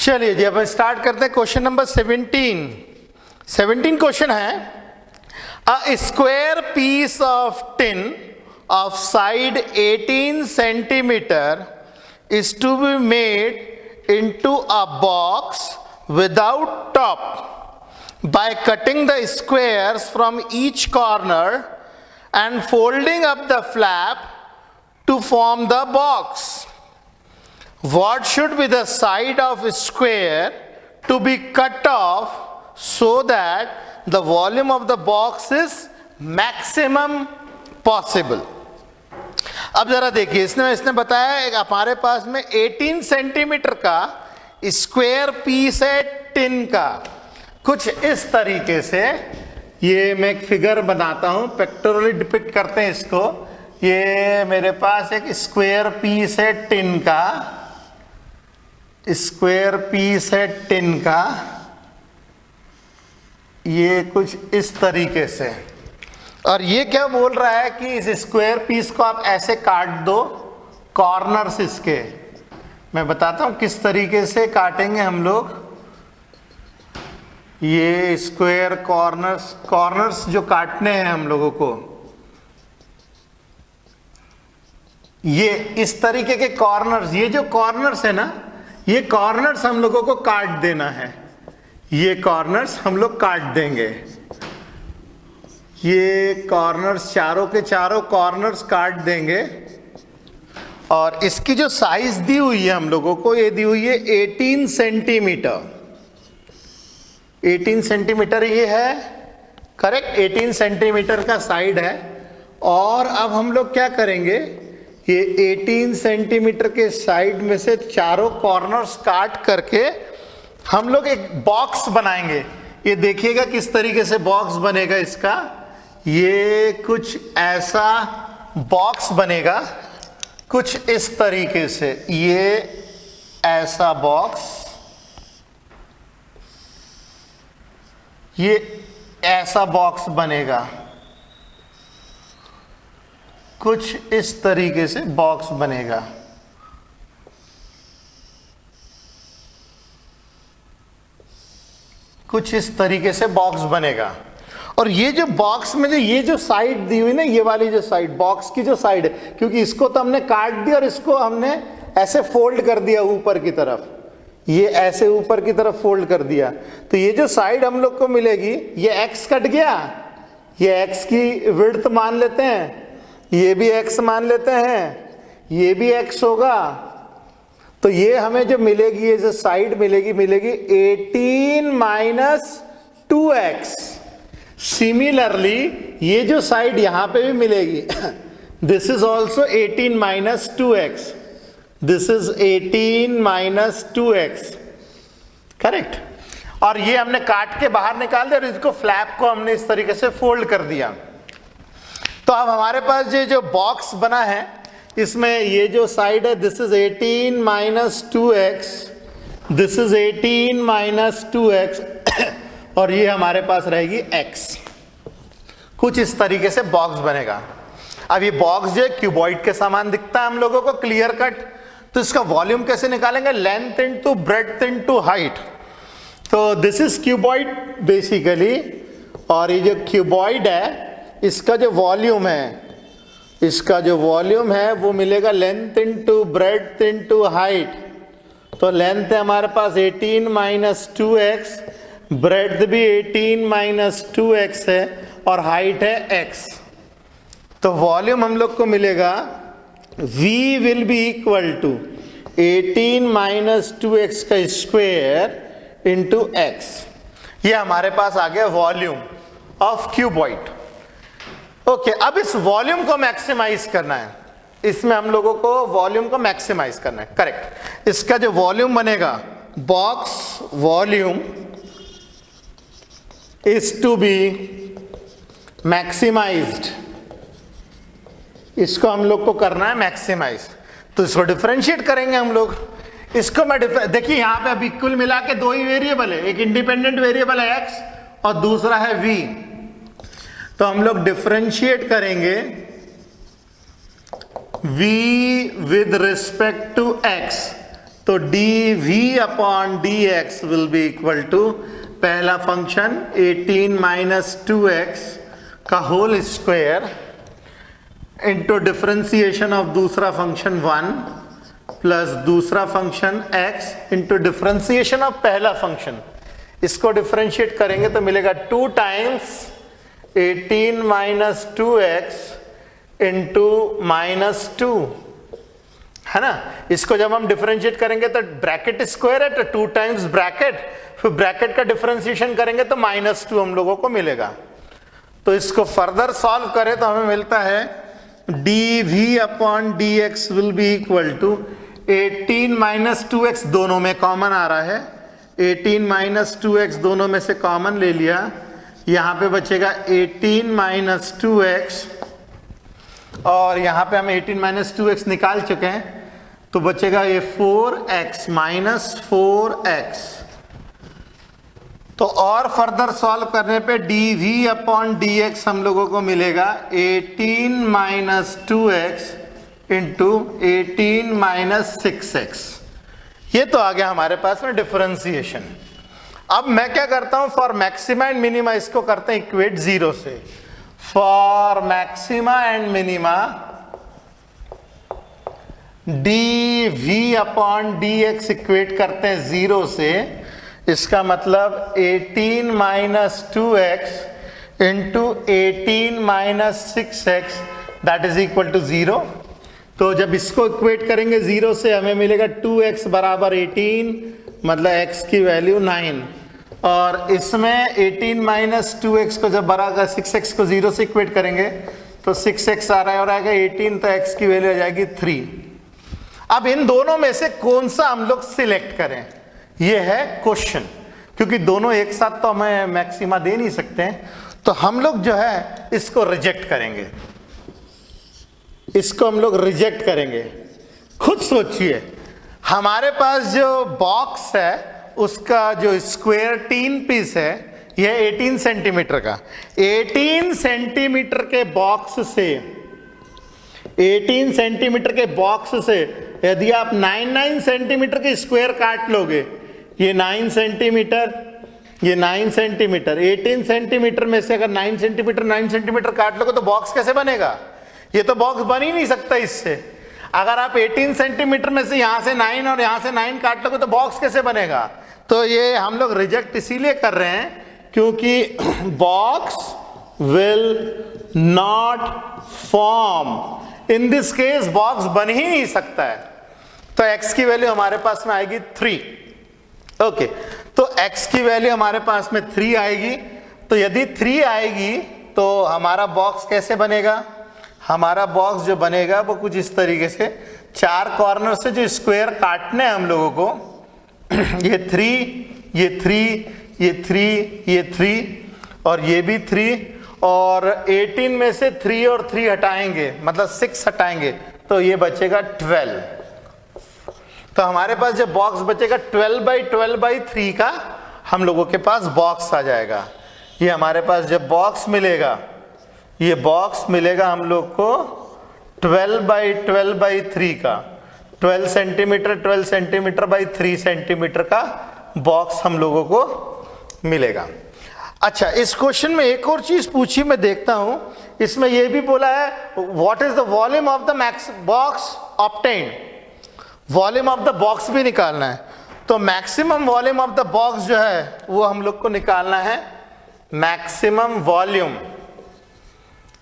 चलिए जी, अब स्टार्ट करते हैं क्वेश्चन नंबर 17 क्वेश्चन है, a square piece of tin of side 18 centimeter is to be made into a box without top by cutting the squares from each corner and folding up the flap to form the box. What should be the side of a square to be cut off so that the volume of the box is maximum possible? अब जरा देखिए, इसने बताया हमारे पास में 18 centimetre का square piece है tin का। कुछ इस तरीके से, ये मैं एक फिगर बनाता हूं, पिक्टोरियली डिपिक्ट करते हैं इसको। ये मेरे पास एक स्क्वायर पीस है टिन का, स्क्वायर पीस है टिन का, ये कुछ इस तरीके से। और ये क्या बोल रहा है कि इस स्क्वायर पीस को आप ऐसे काट दो, कॉर्नर्स इसके। मैं बताता हूं किस तरीके से काटेंगे हम लोग। ये स्क्वायर कॉर्नर्स जो काटने हैं हम लोगों को, ये इस तरीके के कॉर्नर्स, ये जो कॉर्नर्स है ना, ये कॉर्नर्स हम लोगों को काट देना है। ये कॉर्नर्स हम लोग काट देंगे, ये कॉर्नर्स, चारों के चारों कॉर्नर्स काट देंगे। और इसकी जो साइज दी हुई है हम लोगों को, ये दी हुई है 18 सेंटीमीटर। 18 सेंटीमीटर ये है, करेक्ट, 18 सेंटीमीटर का साइड है। और अब हम लोग क्या करेंगे, ये 18 सेंटीमीटर के साइड में से चारों कॉर्नर्स काट करके हम लोग एक बॉक्स बनाएंगे। ये देखिएगा किस तरीके से बॉक्स बनेगा इसका। ये कुछ ऐसा बॉक्स बनेगा, कुछ इस तरीके से, ये ऐसा बॉक्स, ये ऐसा बॉक्स बनेगा, कुछ इस तरीके से बॉक्स बनेगा। कुछ इस तरीके से बॉक्स बनेगा। और ये जो बॉक्स में ये जो साइड दी हुई ना, ये वाली जो साइड, बॉक्स की जो साइड है, क्योंकि इसको तो हमने काट दिया और इसको हमने ऐसे फोल्ड कर दिया ऊपर की तरफ, ये ऐसे ऊपर की तरफ फोल्ड कर दिया, तो ये जो साइड हम लोग को मिलेगी, ये एक्स कट गया, ये एक्स की विड्थ मान लेते हैं, ये भी एक्स मान लेते हैं, ये भी एक्स होगा। तो ये हमें जो मिलेगी, ये जो साइड मिलेगी 18 माइनस 2x। सिमिलरली ये जो साइड यहां पे भी मिलेगी, this is also 18 minus 2x, this is 18 minus 2x, correct. और ये हमने काट के बाहर निकाल दिया और इसको फ्लैप को हमने इस तरीके से फोल्ड कर दिया। तो अब हमारे पास ये जो बॉक्स बना है, इसमें ये जो साइड है, this is 18 minus 2x, this is 18 minus 2x, और ये हमारे पास रहेगी x। कुछ इस तरीके से बॉक्स बनेगा। अब ये बॉक्स जो है क्यूबॉइड के समान दिखता है हम लोगों को, क्लियर कट। तो इसका वॉल्यूम कैसे निकालेंगे, length into breadth into height. तो दिस इज क्यूबॉइड बेसिकली, और ये जो क्यूबॉइड है, इसका जो वॉल्यूम है, इसका जो वॉल्यूम है वो मिलेगा length into breadth into height. तो लेंथ है हमारे पास 18 माइनस 2x, ब्रेड्थ भी 18 माइनस 2x है, और हाइट है x। तो वॉल्यूम हम लोग को मिलेगा, v will be equal to 18 minus 2x का स्क्वायर इंटू x। ये हमारे पास आ गया वॉल्यूम ऑफ क्यूबॉइड। ओके, अब इस वॉल्यूम को मैक्सिमाइज करना है, इसमें हम लोगों को वॉल्यूम को मैक्सिमाइज करना है, करेक्ट। इसका जो वॉल्यूम बनेगा, box volume is to be maximized, इसको हम लोग को करना है मैक्सिमाइज। तो इसको डिफरेंशिएट करेंगे हम लोग। इसको मैं देखिए, यहां पे अभी कुल मिला के दो ही वेरिएबल है, एक इंडिपेंडेंट वेरिएबल है x और दूसरा है v। तो हम लोग डिफरेंशिएट करेंगे v with respect to x। तो d v upon d x will be equal to पहला फंक्शन 18 माइनस 2x का whole square into differentiation of दूसरा फंक्शन 1 प्लस दूसरा function x into differentiation of पहला फंक्शन। इसको differentiate करेंगे तो मिलेगा 2 times 18 minus 2x into minus 2, है ना। इसको जब हम डिफरेंशिएट करेंगे तो ब्रैकेट स्क्वायर है, तो 2 टाइम्स ब्रैकेट, फिर ब्रैकेट का डिफरेंशिएशन करेंगे तो -2 हम लोगों को मिलेगा। तो इसको फर्दर सॉल्व करें तो हमें मिलता है d v upon d x will be equal to 18 minus 2x, दोनों में कॉमन आ रहा है, 18 माइनस 2x दोनों में से कॉमन ले लिया, यहां पे बचेगा 18 माइनस 2x, और यहां पे हम 18 माइनस 2x निकाल चुके हैं, तो बचेगा ये 4x माइनस 4x। तो और फर्दर सॉल्व करने पे d v upon d x हम लोगों को मिलेगा 18 minus 2x into 18 minus 6x। ये तो आ गया हमारे पास में डिफरेंशिएशन। अब मैं क्या करता हूं, फॉर मैक्सिमा एंड मिनिमा इसको करते हैं इक्वेट 0 से। For maxima and minima d v upon d x equate करते हैं 0 से। इसका मतलब 18 minus 2x into 18 minus 6x that is equal to 0। तो जब इसको इक्वेट करेंगे 0 से हमें मिलेगा 2x बराबर 18, मतलब x की वैल्यू 9, और इसमें 18 माइनस 2x को जब बराबर 6x को 0 से इक्वेट करेंगे तो 6x आ रहा है और आएगा 18, तो x की वैल्यू आ जाएगी 3। अब इन दोनों में से कौन सा हम लोग सिलेक्ट करें, ये है क्वेश्चन, क्योंकि दोनों एक साथ तो हमें मैक्सिमा दे नहीं सकते हैं। तो हम लोग जो है इसको रिजेक्ट करेंगे, इसको हम लोग रिजेक्ट करेंगे। खुद सोचिए, हमारे पास जो बॉक्स है उसका जो स्क्वायर 3 पीस है यह 18 सेंटीमीटर का, 18 सेंटीमीटर के बॉक्स से 18 सेंटीमीटर के बॉक्स से यदि आप 9 सेंटीमीटर के स्क्वायर काट लोगे, ये 9 सेंटीमीटर, ये 9 सेंटीमीटर, 18 सेंटीमीटर में से अगर 9 सेंटीमीटर काट लोगे तो बॉक्स कैसे बनेगा? ये तो बॉक्स बन ही नहीं सकता इससे। अगर आप 18 सेंटीमीटर में से यहां से 9 और यहां से 9 काट लोगे तो बॉक्स कैसे बनेगा? तो ये हम लोग रिजेक्ट इसीलिए कर रहे हैं क्योंकि box will not form, in this case box बन ही नहीं सकता है। तो x की वैल्यू हमारे पास में आएगी 3। ओके, तो x की वैल्यू हमारे पास में 3 आएगी। तो यदि 3 आएगी तो हमारा बॉक्स कैसे बनेगा? हमारा बॉक्स जो बनेगा वो कुछ इस तरीके से, 4 कॉर्नर से जो स्क्वायर काटने हैं हम लोगों को, ये 3, ये 3, ये 3, ये 3 और ये भी 3, और 18 में से 3 और 3 हटाएंगे, मतलब 6 हटाएंगे, तो ये बचेगा 12। तो हमारे पास जो बॉक्स बचेगा 12 बाई 12 बाई 3 का हम लोगों के पास बॉक्स आ जाएगा। ये हमारे पास जब बॉक्स मिलेगा, ये बॉक्स मिलेगा हम लोग को 12 बाई 12 बाई 3 का, 12 सेंटीमीटर बाई 3 सेंटीमीटर का बॉक्स हम लोगों को मिलेगा। अच्छा, इस क्वेश्चन में एक और चीज पूछी, मैं देखता हूं, इसमें यह भी बोला है what is the volume of the box obtained. Volume of the box भी निकालना है। तो maximum volume of the box जो है वो हम लोग को निकालना है, मैक्सिमम वॉल्यूम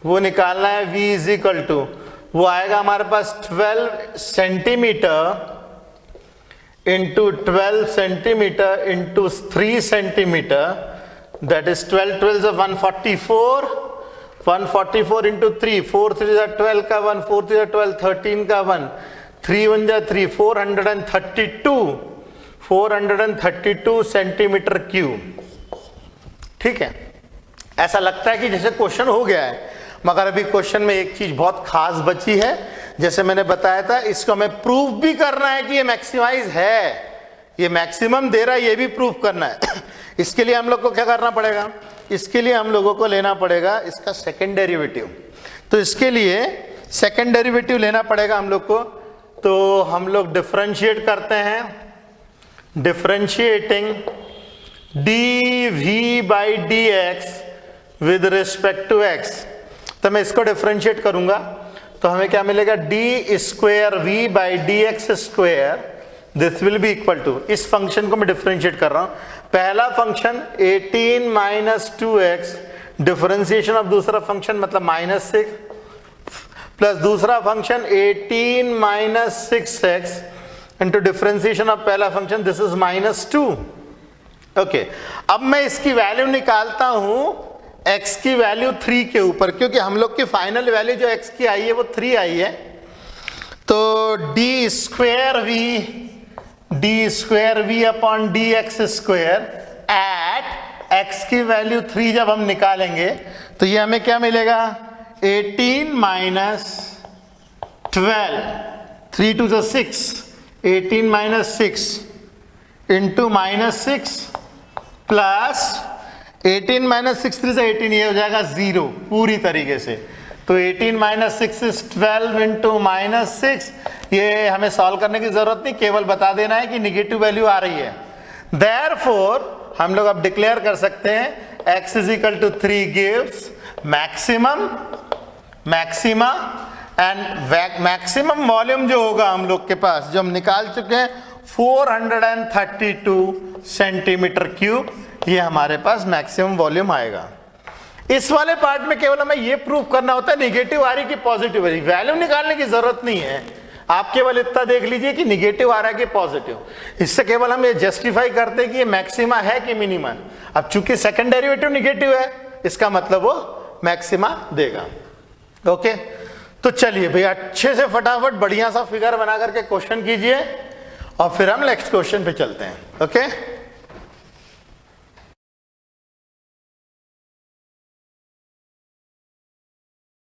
वो निकालना है। V इज इक्वल टू, वो आएगा हमारे पास 12 centimetre into 12 centimetre into 3 centimetre, that is 12 12 से 144, 144 इंटू 3, 4 3 जा 12 का 1, 4 3 जा 12, 13 का 1, 3 1 जा 3, 432 सेंटीमीटर क्यूब। ठीक है, ऐसा लगता है कि जैसे क्वेश्चन हो गया है, मगर अभी क्वेश्चन में एक चीज बहुत खास बची है। जैसे मैंने बताया था, इसको हमें प्रूफ भी करना है कि ये मैक्सिमाइज है, ये मैक्सिमम दे रहा है, ये भी प्रूफ करना है। इसके लिए हम लोग को क्या करना पड़ेगा? इसके लिए हम लोगों को लेना पड़ेगा इसका सेकंड डेरिवेटिव। तो इसके लिए सेकंड डेरिवेटिव लेना पड़ेगा हम लोग को। तो हम लोग डिफरेंशिएट करते हैं, differentiating dv by dx with respect to x। तो मैं इसको डिफरेंशिएट करूंगा तो हमें क्या मिलेगा, d square v by d x square, this will be equal to, इस फंक्शन को मैं डिफरेंशिएट कर रहा हूं, पहला function 18 minus 2x, differentiation of दूसरा फंक्शन मतलब -6, प्लस दूसरा function 18 minus 6x into differentiation of पहला फंक्शन, दिस इज -2। ओके, अब मैं इसकी वैल्यू निकालता हूं x की वैल्यू 3 के ऊपर, क्योंकि हम लोग की फाइनल वैल्यू जो x की आई है वो 3 आई है। तो d square v upon d x square at x की वैल्यू 3 जब हम निकालेंगे तो ये हमें क्या मिलेगा, 18 minus 12, 3 to the 6, 18 minus 6 into -6 plus 18 minus 6 3 से 18, ये हो जाएगा 0 पूरी तरीके से। तो 18 माइनस 6 इज 12 इंटू -6, ये हमें सॉल्व करने की जरूरत नहीं, केवल बता देना है कि निगेटिव वैल्यू आ रही है। देयरफॉर हम लोग अब डिक्लेयर कर सकते हैं x is equal to 3 gives maxima and maximum volume जो होगा हम लोग के पास, जो हम निकाल चुके हैं 432 सेंटीमीटर क्यूब, ये हमारे पास मैक्सिमम वॉल्यूम आएगा। इस वाले पार्ट में केवल हमें ये प्रूव करना होता है निगेटिव आ रही कि पॉजिटिव आ रही, वैल्यू निकालने की जरूरत नहीं है, आप केवल इतना देख लीजिए कि निगेटिव आ रहा है कि पॉजिटिव, इससे केवल हम ये जस्टिफाई करते हैं कि ये मैक्सिमा है कि मिनिमा। अब चूंकि सेकंड डेरिवेटिव निगेटिव है, इसका मतलब वो मैक्सिमा देगा। ओके, तो चलिए भैया अच्छे से फटाफट बढ़िया सा फिगर बना करके क्वेश्चन कीजिए और फिर हम नेक्स्ट क्वेश्चन पे चलते हैं। ओके।